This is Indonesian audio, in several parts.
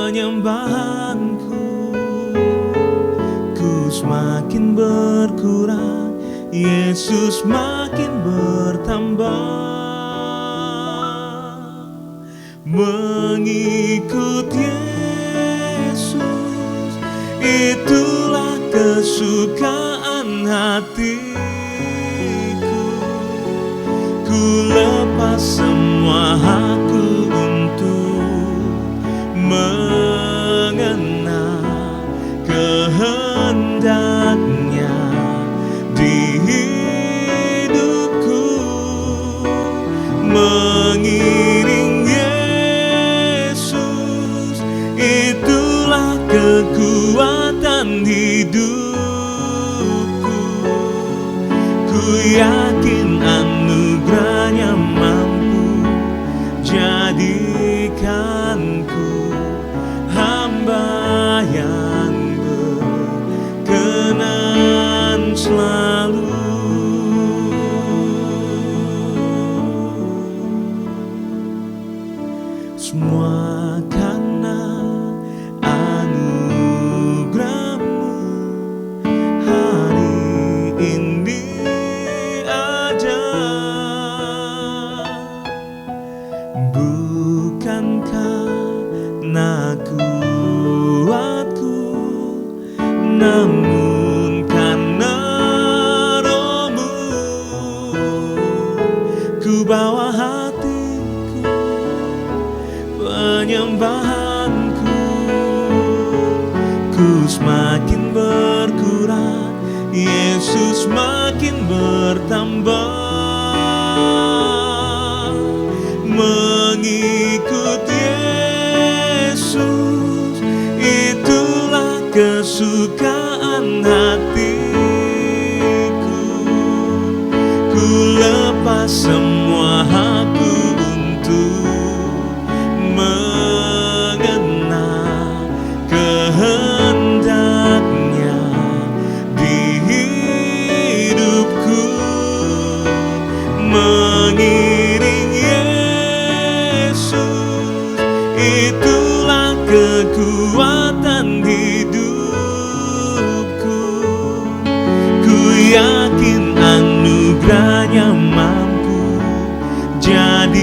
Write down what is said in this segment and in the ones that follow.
penyembahanku. Ku semakin berkurang, Yesus makin bertambah. Mengikut Yesus, itulah kesukaan hatiku. Ku lepas semua hakku untuk mengenal kehendaknya di hidupku. Mengiring Yesus, itulah kekuatan hidupku. Ku yakin anugerahnya mampu jadikanku hamba yang berkenan selalu. Semua karena anugerah-Mu hari ini aja. Bukan karena kuatku, namun karena Roh-Mu. Ku bawa hatiku, penyembahanku. Ku semakin berkurang, Yesus makin bertambah. Mengikut Yesus, itulah kesukaan hatiku. Ku lepas semua hakku untuk mengenal kehendaknya di hidupku. Mengiring Yesus, itulah kekuatan hidupku. Ku yakin anugerahnya mampu jadikanku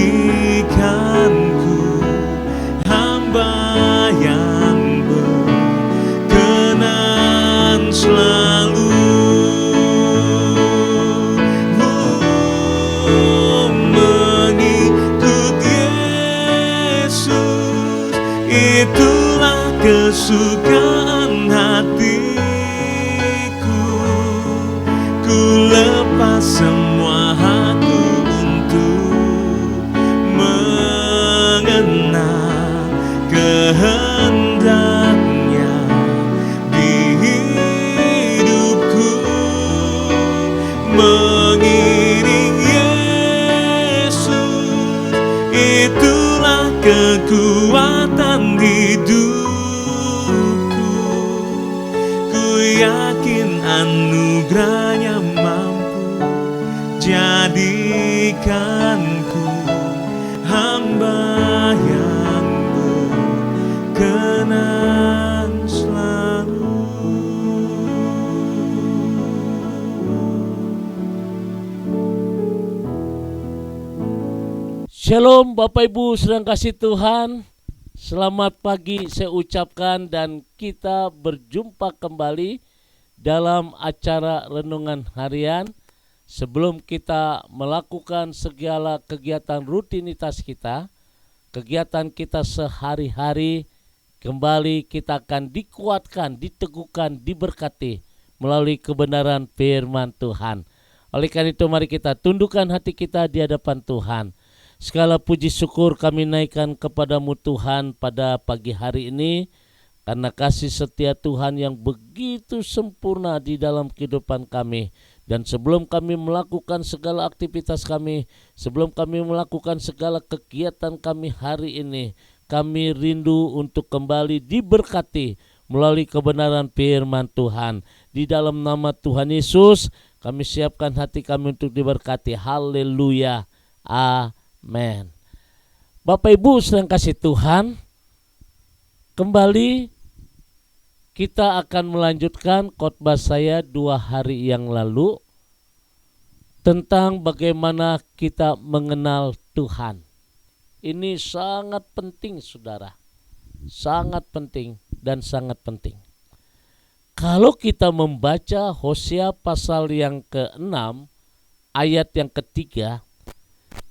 hamba yang berkenan selalu. Mengikut Yesus, itulah kesukaan hatiku. Ku lepas semua hakku untuk mengenal kehendaknya di hidupku. Mengiring Yesus, itulah kekuatan hidupku. Ku yakin anugerahnya mampu jadikanku hamba yang berkenan selalu. Shalom Bapak Ibu sedang kasih Tuhan. Selamat pagi saya ucapkan dan kita berjumpa kembali dalam acara renungan harian. Sebelum kita melakukan segala kegiatan rutinitas kita, kegiatan kita sehari-hari, kembali kita akan dikuatkan, diteguhkan, diberkati melalui kebenaran firman Tuhan. Oleh karena itu mari kita tundukkan hati kita di hadapan Tuhan. Segala puji syukur kami naikkan kepadamu Tuhan pada pagi hari ini, karena kasih setia Tuhan yang begitu sempurna di dalam kehidupan kami. Dan sebelum kami melakukan segala aktivitas kami, sebelum kami melakukan segala kegiatan kami hari ini, kami rindu untuk kembali diberkati melalui kebenaran firman Tuhan. Di dalam nama Tuhan Yesus, kami siapkan hati kami untuk diberkati. Haleluya. Amen. Bapak Ibu sedang kasih Tuhan, Kembali kita akan melanjutkan khotbah saya 2 hari yang lalu tentang bagaimana kita mengenal Tuhan. Ini sangat penting, saudara. Sangat penting dan sangat penting. Kalau kita membaca Hosea pasal yang ke-6 ayat yang ketiga,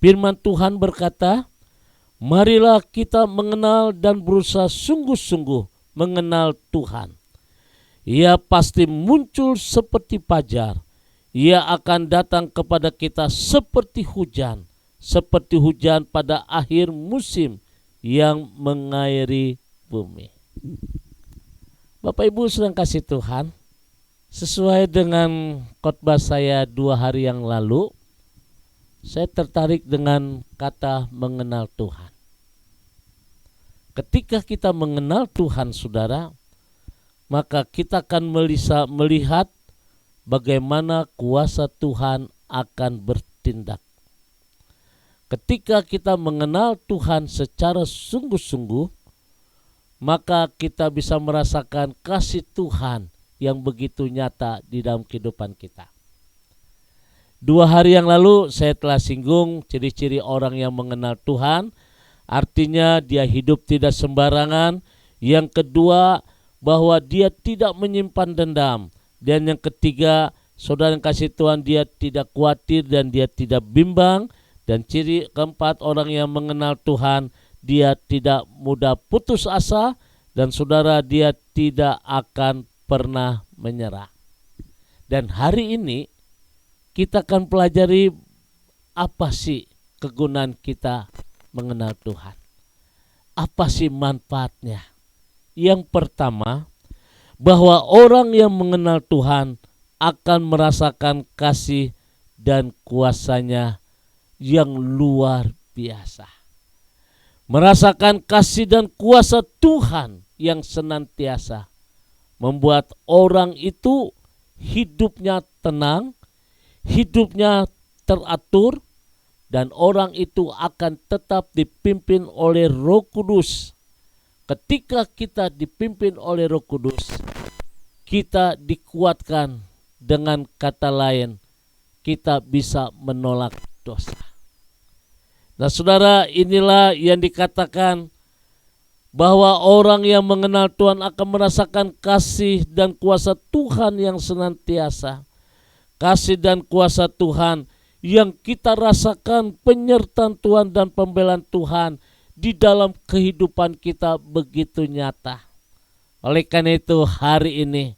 firman Tuhan berkata, marilah kita mengenal dan berusaha sungguh-sungguh mengenal Tuhan. Ia pasti muncul seperti fajar. Ia akan datang kepada kita seperti hujan pada akhir musim yang mengairi bumi. Bapak Ibu sedang kasih Tuhan, sesuai dengan khotbah saya 2 hari yang lalu, saya tertarik dengan kata mengenal Tuhan. Ketika kita mengenal Tuhan, saudara, maka kita akan melihat bagaimana kuasa Tuhan akan bertindak. Ketika kita mengenal Tuhan secara sungguh-sungguh, maka kita bisa merasakan kasih Tuhan yang begitu nyata di dalam kehidupan kita. 2 hari yang lalu saya telah singgung ciri-ciri orang yang mengenal Tuhan. Artinya dia hidup tidak sembarangan. Yang kedua, bahwa dia tidak menyimpan dendam. Dan yang ketiga, saudara yang kasih Tuhan, dia tidak khawatir dan dia tidak bimbang. Dan ciri keempat orang yang mengenal Tuhan, dia tidak mudah putus asa, dan saudara, dia tidak akan pernah menyerah. Dan hari ini kita akan pelajari apa sih kegunaan kita mengenal Tuhan. Apa sih manfaatnya? Yang pertama, bahwa orang yang mengenal Tuhan akan merasakan kasih dan kuasanya yang luar biasa. Merasakan kasih dan kuasa Tuhan yang senantiasa membuat orang itu hidupnya tenang, hidupnya teratur, dan orang itu akan tetap dipimpin oleh Roh Kudus. Ketika kita dipimpin oleh Roh Kudus, kita dikuatkan. Dengan kata lain, kita bisa menolak dosa. Nah saudara, inilah yang dikatakan bahwa orang yang mengenal Tuhan akan merasakan kasih dan kuasa Tuhan yang senantiasa. Kasih dan kuasa Tuhan yang kita rasakan, penyertaan Tuhan dan pembelaan Tuhan di dalam kehidupan kita begitu nyata. Oleh karena itu hari ini,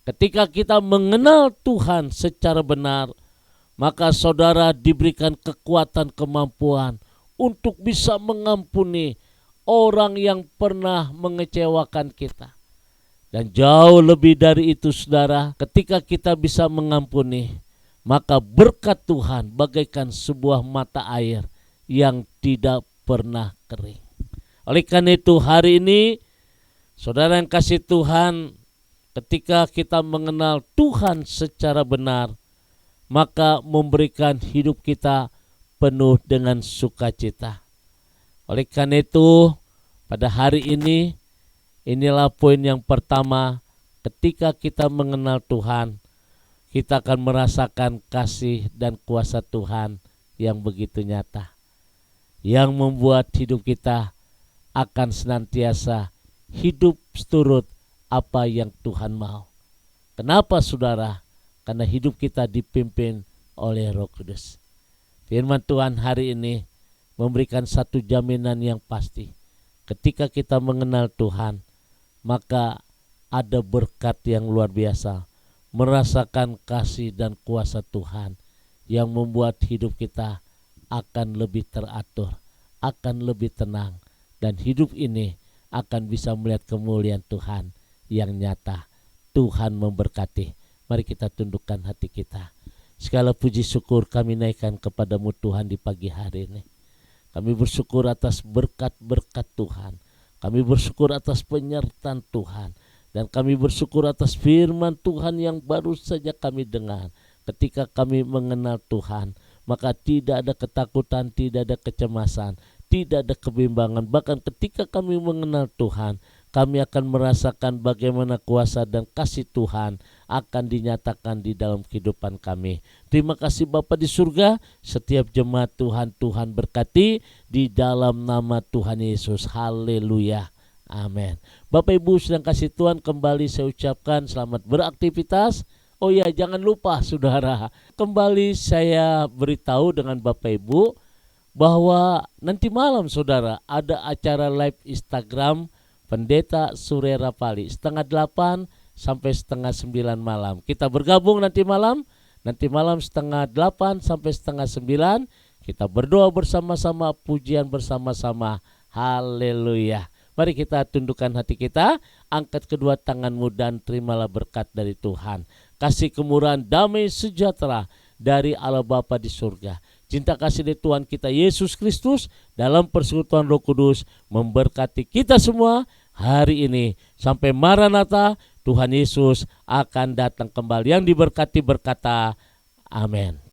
ketika kita mengenal Tuhan secara benar, maka saudara diberikan kekuatan, kemampuan untuk bisa mengampuni orang yang pernah mengecewakan kita. Dan jauh lebih dari itu saudara, ketika kita bisa mengampuni, maka berkat Tuhan bagaikan sebuah mata air yang tidak pernah kering. Oleh karena itu hari ini, saudara yang kasih Tuhan, ketika kita mengenal Tuhan secara benar, maka memberikan hidup kita penuh dengan sukacita. Oleh karena itu, pada hari ini, inilah poin yang pertama, ketika kita mengenal Tuhan, kita akan merasakan kasih dan kuasa Tuhan yang begitu nyata, yang membuat hidup kita akan senantiasa hidup seturut apa yang Tuhan mau. Kenapa saudara? Karena hidup kita dipimpin oleh Roh Kudus. Firman Tuhan hari ini memberikan satu jaminan yang pasti. Ketika kita mengenal Tuhan, maka ada berkat yang luar biasa. Merasakan kasih dan kuasa Tuhan yang membuat hidup kita akan lebih teratur, akan lebih tenang. Dan hidup ini akan bisa melihat kemuliaan Tuhan yang nyata. Tuhan memberkati. Mari kita tundukkan hati kita. Segala puji syukur kami naikkan kepadamu Tuhan di pagi hari ini. Kami bersyukur atas berkat-berkat Tuhan. Kami bersyukur atas penyertaan Tuhan. Dan kami bersyukur atas firman Tuhan yang baru saja kami dengar. Ketika kami mengenal Tuhan, maka tidak ada ketakutan, tidak ada kecemasan, tidak ada kebimbangan. Bahkan ketika kami mengenal Tuhan, kami akan merasakan bagaimana kuasa dan kasih Tuhan akan dinyatakan di dalam kehidupan kami. Terima kasih Bapa di surga, setiap jemaat Tuhan berkati di dalam nama Tuhan Yesus. Haleluya. Amin. Bapak Ibu sedang kasih Tuhan, kembali saya ucapkan selamat beraktivitas. Oh ya, jangan lupa saudara, kembali saya beritahu dengan Bapak Ibu bahwa nanti malam saudara ada acara live Instagram Pendeta Surya Rapali 7:30 sampai 8:30 malam. Kita bergabung nanti malam 7:30 sampai 8:30. Kita berdoa bersama-sama, pujian bersama-sama. Haleluya. Mari kita tundukkan hati kita, angkat kedua tanganmu dan terimalah berkat dari Tuhan. Kasih kemurahan, damai sejahtera dari Allah Bapa di surga. Cinta kasih dari Tuhan kita Yesus Kristus dalam persekutuan Roh Kudus memberkati kita semua hari ini. Sampai Maranatha, Tuhan Yesus akan datang kembali. Yang diberkati berkata, amin.